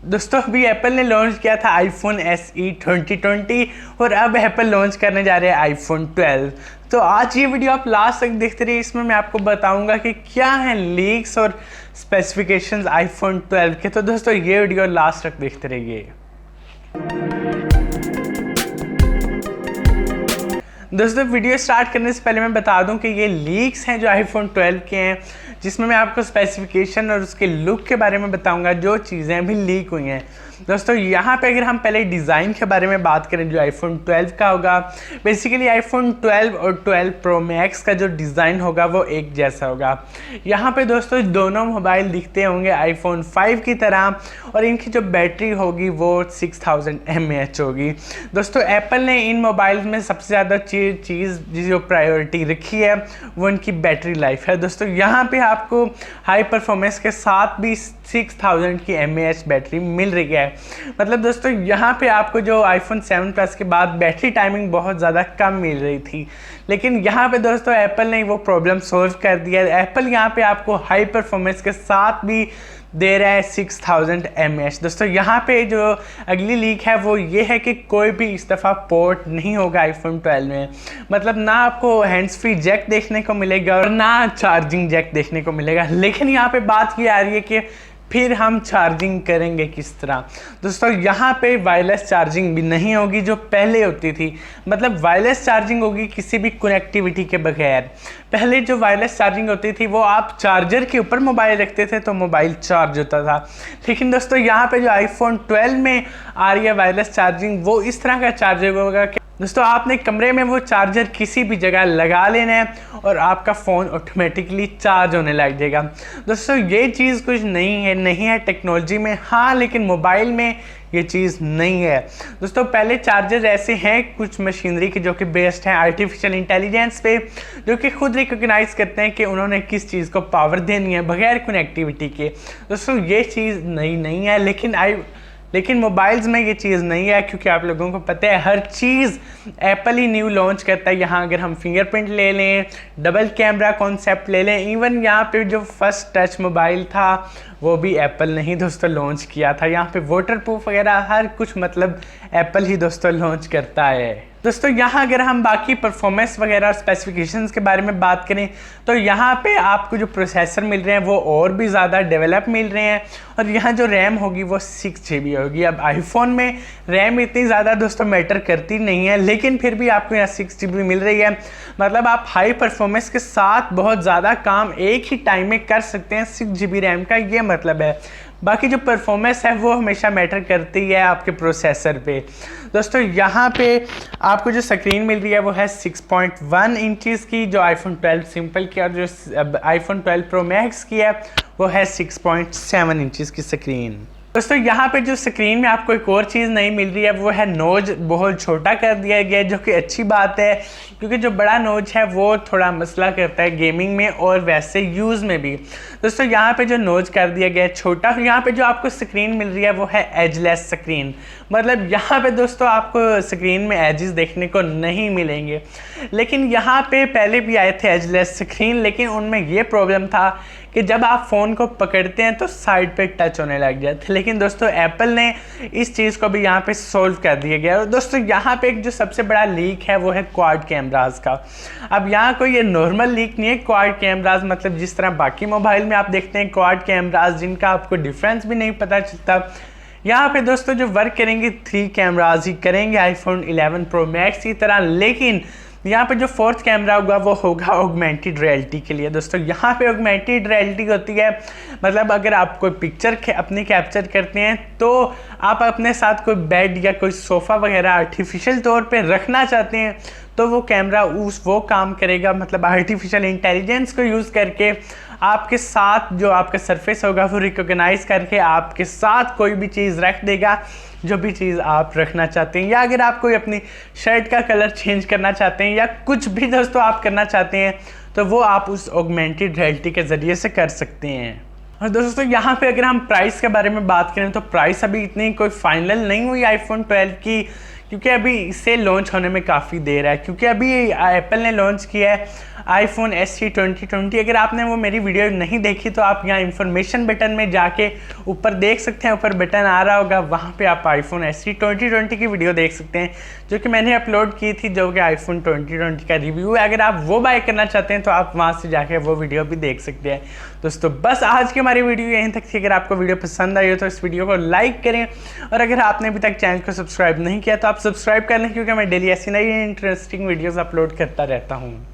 दोस्तों अभी एप्पल ने लॉन्च किया था आईफोन SE 2020 और अब एप्पल लॉन्च करने जा रहे हैं आईफोन 12। तो आज ये वीडियो आप लास्ट तक देखते रहिए। इसमें मैं आपको बताऊंगा कि क्या है लीक्स और स्पेसिफिकेशंस आईफोन 12 के। तो दोस्तों ये वीडियो लास्ट तक देखते रहिए। दोस्तों वीडियो स्टार्ट करने से पहले मैं बता दूं कि ये लीक्स हैं जो आईफोन 12 के हैं, जिसमें मैं आपको स्पेसिफिकेशन और उसके लुक के बारे में बताऊंगा, जो चीज़ें अभी लीक हुई हैं। दोस्तों यहाँ पे अगर हम पहले डिज़ाइन के बारे में बात करें जो आईफोन 12 का होगा, बेसिकली आईफोन 12 और 12 प्रो मैक्स का जो डिज़ाइन होगा वो एक जैसा होगा। यहाँ पे दोस्तों दोनों मोबाइल दिखते होंगे आईफोन 5 की तरह और इनकी जो बैटरी होगी वो 6000 mAh होगी। दोस्तों एप्पल ने इन मोबाइल में सबसे ज़्यादा चीज़ जो प्रायोरिटी रखी है वो इनकी बैटरी लाइफ है। दोस्तों यहाँ पे आपको हाई परफॉर्मेंस के साथ भी 6000 की mAh बैटरी मिल रही है। मतलब दोस्तों यहाँ पे आपको जो आईफोन 7 प्लस के बाद बैटरी टाइमिंग बहुत ज़्यादा कम मिल रही थी, लेकिन यहाँ पे दोस्तों एप्पल ने वो प्रॉब्लम सॉल्व कर दिया। एप्पल यहाँ पे आपको हाई परफॉर्मेंस के साथ भी दे रहा है 6000 mAh। दोस्तों यहाँ पे जो अगली लीक है वो ये है कि कोई भी इस दफ़ा पोर्ट नहीं होगा आईफोन 12 में। मतलब ना आपको हैंड्स फ्री जैक देखने को मिलेगा और ना चार्जिंग जैक देखने को मिलेगा। लेकिन यहाँ पे बात ये आ रही है कि फिर हम चार्जिंग करेंगे किस तरह। दोस्तों यहाँ पे वायरलेस चार्जिंग भी नहीं होगी जो पहले होती थी। मतलब वायरलेस चार्जिंग होगी किसी भी कनेक्टिविटी के बगैर। पहले जो वायरलेस चार्जिंग होती थी वो आप चार्जर के ऊपर मोबाइल रखते थे तो मोबाइल चार्ज होता था। लेकिन दोस्तों यहाँ पे जो आईफोन 12 में आ रही है वायरलेस चार्जिंग, वो इस तरह का चार्जर होगा कि दोस्तों आपने कमरे में वो चार्जर किसी भी जगह लगा लेना है और आपका फ़ोन ऑटोमेटिकली चार्ज होने लग जाएगा। दोस्तों ये चीज़ कुछ नहीं है टेक्नोलॉजी में, हाँ, लेकिन मोबाइल में ये चीज़ नहीं है। दोस्तों पहले चार्जर ऐसे हैं कुछ मशीनरी के जो कि बेस्ड हैं आर्टिफिशियल इंटेलिजेंस पे, जो कि खुद रिकॉग्नाइज करते हैं कि उन्होंने किस चीज़ को पावर देनी है बगैर कनेक्टिविटी के। दोस्तों ये चीज़ नहीं है, लेकिन मोबाइल्स में ये चीज़ नहीं है, क्योंकि आप लोगों को पता है हर चीज़ एप्पल ही न्यू लॉन्च करता है। यहाँ अगर हम फिंगरप्रिंट ले लें, डबल कैमरा कॉन्सेप्ट ले लें, इवन यहाँ पे जो फर्स्ट टच मोबाइल था वो भी एप्पल ने ही दोस्तों लॉन्च किया था। यहाँ पे वाटरप्रूफ वगैरह हर कुछ मतलब एप्पल ही दोस्तों लॉन्च करता है। दोस्तों यहाँ अगर हम बाकी परफॉर्मेंस वगैरह और स्पेसिफिकेशंस के बारे में बात करें तो यहाँ पे आपको जो प्रोसेसर मिल रहे हैं वो और भी ज़्यादा डेवलप मिल रहे हैं और यहाँ जो रैम होगी वो 6 GB होगी। अब आईफोन में रैम इतनी ज़्यादा दोस्तों मैटर करती नहीं है, लेकिन फिर भी आपको यहाँ 6 GB मिल रही है। मतलब आप हाई परफॉर्मेंस के साथ बहुत ज़्यादा काम एक ही टाइम में कर सकते हैं 6 GB रैम का, ये मतलब है। बाकी जो परफॉर्मेंस है वो हमेशा मैटर करती है आपके प्रोसेसर पे। दोस्तों यहाँ पे आपको जो स्क्रीन मिल रही है वो है 6.1 इंचज़ की, जो आईफोन 12 सिंपल की, और जो आईफोन 12 प्रो मैक्स की है वो है 6.7 इंचज़ की स्क्रीन। दोस्तों यहाँ पे जो स्क्रीन में आपको एक और चीज़ नहीं मिल रही है वो है नोज बहुत छोटा कर दिया गया है, जो कि अच्छी बात है, क्योंकि जो बड़ा नोज है वो थोड़ा मसला करता है गेमिंग में और वैसे यूज़ में भी। दोस्तों यहाँ पे जो नोज कर दिया गया है छोटा, यहाँ पे जो आपको स्क्रीन मिल रही है वो है एजलेस स्क्रीन। मतलब यहाँ पे दोस्तों आपको स्क्रीन में एजेस देखने को नहीं मिलेंगे। लेकिन यहाँ पे पहले भी आए थे एजलेस स्क्रीन, लेकिन उनमें ये प्रॉब्लम था कि जब आप फ़ोन को पकड़ते हैं तो साइड पे टच होने लग जाते। लेकिन दोस्तों एप्पल ने इस चीज़ को भी यहाँ पे सोल्व कर दिया गया। और दोस्तों यहाँ पे एक जो सबसे बड़ा लीक है वो है क्वाड कैमराज का। अब यहाँ कोई ये नॉर्मल लीक नहीं है क्वाड कैमराज, मतलब जिस तरह बाकी मोबाइल में आप देखते हैं क्वाड कैमराज जिनका आपको डिफरेंस भी नहीं पता चलता, यहाँ पे दोस्तों जो वर्क करेंगे 3 कैमराज ही करेंगे आईफोन 11 प्रो मैक्स की तरह। लेकिन यहाँ पे जो 4th कैमरा होगा वो होगा ऑगमेंटेड रियलिटी के लिए। दोस्तों यहाँ पे ऑगमेंटेड रियलिटी होती है, मतलब अगर आप कोई पिक्चर अपनी कैप्चर करते हैं तो आप अपने साथ कोई बेड या कोई सोफ़ा वगैरह आर्टिफिशियल तौर पे रखना चाहते हैं तो वो कैमरा वो काम करेगा। मतलब आर्टिफिशियल इंटेलिजेंस को यूज़ करके आपके साथ जो आपका सरफेस होगा वो रिकॉग्नाइज करके आपके साथ कोई भी चीज़ रख देगा जो भी चीज़ आप रखना चाहते हैं। या अगर आप कोई अपनी शर्ट का कलर चेंज करना चाहते हैं या कुछ भी दोस्तों आप करना चाहते हैं तो वो आप उस ऑगमेंटेड रियलिटी के ज़रिए से कर सकते हैं। और दोस्तों यहाँ पे अगर हम प्राइस के बारे में बात करें तो प्राइस अभी इतनी कोई फाइनल नहीं हुई आईफोन 12 की, क्योंकि अभी इसे लॉन्च होने में काफ़ी देर है, क्योंकि अभी एप्पल ने लॉन्च किया है iPhone SE 2020। अगर आपने वो मेरी वीडियो नहीं देखी तो आप यहाँ इन्फॉर्मेशन बटन में जाके ऊपर देख सकते हैं, ऊपर बटन आ रहा होगा, वहाँ पे आप iPhone SE 2020 की वीडियो देख सकते हैं जो कि मैंने अपलोड की थी, जो कि iPhone 2020 का रिव्यू है। अगर आप वो बाय करना चाहते हैं तो आप वहाँ से जाके वो वीडियो भी देख सकते हैं। दोस्तों बस आज की हमारी वीडियो यहीं तक थी। अगर आपको वीडियो पसंद आई हो तो इस वीडियो को लाइक करें, और अगर आपने अभी तक चैनल को सब्सक्राइब नहीं किया तो आप सब्सक्राइब कर लें, क्योंकि मैं डेली ऐसी नई इंटरेस्टिंग वीडियोस अपलोड करता रहता हूँ।